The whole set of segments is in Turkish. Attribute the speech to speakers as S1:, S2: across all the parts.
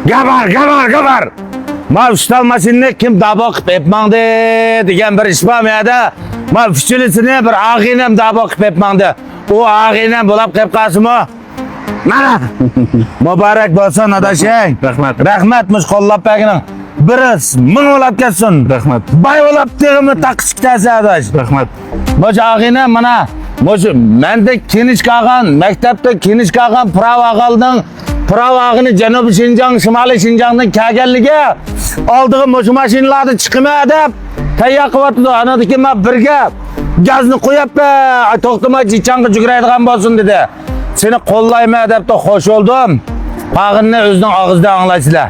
S1: Gabar. Ma ustal maşinni kim dabo qilib epmangdi degan bir ish bor menda. Ma fichilisini bir ag'inam dabo qilib epmangdi. O ag'inam bo'lib qilib qasimi. Mana. Muborak bo'lsin adashang. Rahmat mush qo'llab berganing. Biriz ming bo'lib ketsin. Rahmat. Bay bo'lib tegimni taqish ketasa adash. Rahmat. Mush ag'inam mana mush menda kenish qolgan, maktabda kenish qolgan prava qalding. Pravağını Janubiy Şinjan, Shimoliy Shinjongdan kelganligi oldiga mush mashinalarni chiqma deb tayyor qilyapti. Anadagi men birga gazni qo'yapman, to'xtamay jichangga juguraydigan bo'lsin dedi. Seni qo'llayman deb xo'sh bo'ldim. Pag'inni o'zining og'zidan anglaysizlar.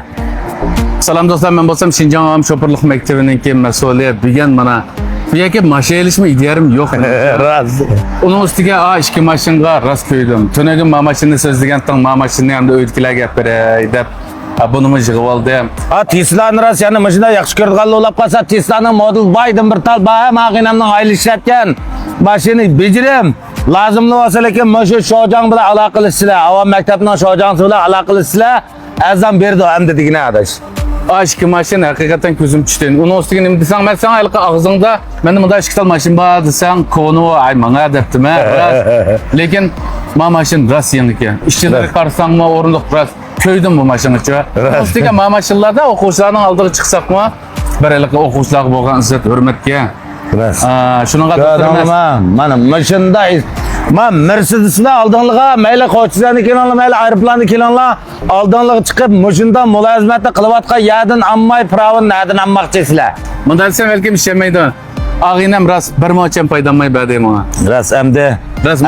S2: Salam do'stlar, men bo'lsam Shinjong sho'pirlik maktabining mas'uli degan mana bu yerga mashina ilishmi ideyarim yo'q.
S1: Rost.
S2: Uning ustiga ikki mashinaga rast qo'ydim. Tunagin mashinani so'zlagandan mashinani ham o'ydikilarga gapiray deb bunimi yig'ib oldim.
S1: Tesla'ni ras yana mashina yaxshi ko'rgan olib qolsa Tesla'ning Model Y'dan bir tal baha ma'qinamning aylanishayotgan mashina bejirim. Lazımlı olsa lekin mushu Sho'jang bilan aloqa qilishsizlar. Avam maktabning Sho'jangsi bilan aloqa qilishsizlar. Azam berdi ham dedigina adash.
S2: Ikki mashina haqiqatan ko'zim tushdi. Uning ustiga nima desang, men sen ayliqqa og'zingda menda bunday ikki tal mashina bor desang, ko'nu ay menga debdimi. Lekin ma mashina ras yangi. Ishchilar qarsangmi o'rindiq ras ko'ydim bu mashinachi. Ustiga ma mashinalarda o'quvchilarning oldiga chiqsaqmi, bir ayliqqa o'quvchilarga bo'lgan izzat hurmatga. Şunun
S1: kadar mana maşında men Mercedes'la aldığınlığa mayli qo'chizlarni kelonlar mayli aeroplanni kelonlar aldığınlığa chiqib muşunda mulozimatni qilayotgan yerdan ammay pravin nadan ammoqchisizlar.
S2: Bundan desam balkim ishlamaydi. Ag'inam ras bir mocham paydanmay berdi menga.
S1: Ras endi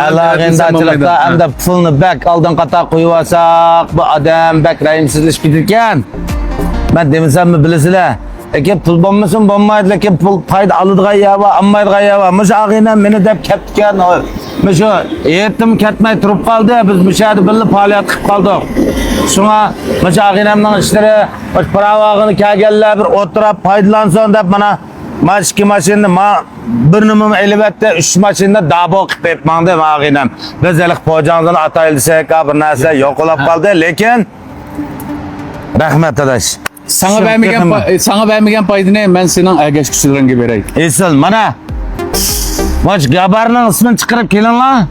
S1: Alag'indachilikda endi pulni bak oldin qator qo'yib olsak bu odam bak rahimsizlashib ketgan. Men demasammi bilasizlar? Lekin pul bo'lmasin bo'lmaydi, lekin pul foyda oladigan yer va olmaydigan yer va mush ag'inam meni deb ketgan. Mushu yetim ketmay turib qoldi. Biz mushadi birga faoliyat qilib qoldik. Shunga mush ag'inamning ishlari pravog'ini kelganlar bir o'tirib foydalansin deb mana ikki mashinani bir nimani elbette 3 mashinada dabo qilib etmangdi ag'inam. Biz hali po'jangizni atayilsak bir narsa yo'q bo'lib qoldi, lekin rahmat adash.
S2: Sana vermegen paydını ben senin ergeçkisilerini vereyim.
S1: Esil mana Maç gabarning ismini chiqarib kelinglar.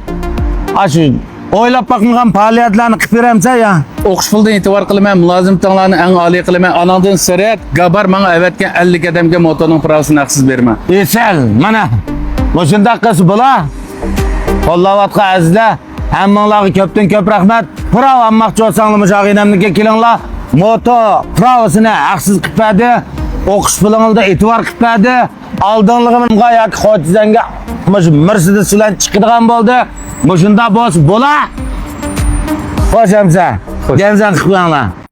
S1: Ashu o'ylab bakmagan faoliyatlarni qilib beramsa ya.
S2: O'qish pulidan e'tibor qilaman, mulozimlarni eng oliy qilaman. Anadan sirat gabar menga avatgan 50 qadamga motorning pravosini haqsiz berma.
S1: Esil mana shunday qilsa bo'la. Qo'llayotgan azizlar, hammanglarga ko'pdan ko'p rahmat. Pravo olmoqchi bo'lsanglar mujog'inamga kelinglar. Moto pravosini haqsiz qilib berdi. O'qish pulingizda e'tibor qilib berdi. Oldinligimga yoki xo'jizanga Mercedes bilan chiqadigan bo'ldi. Shunda bo'la. Xo'shamsa, gemzan qilib qo'yinglar.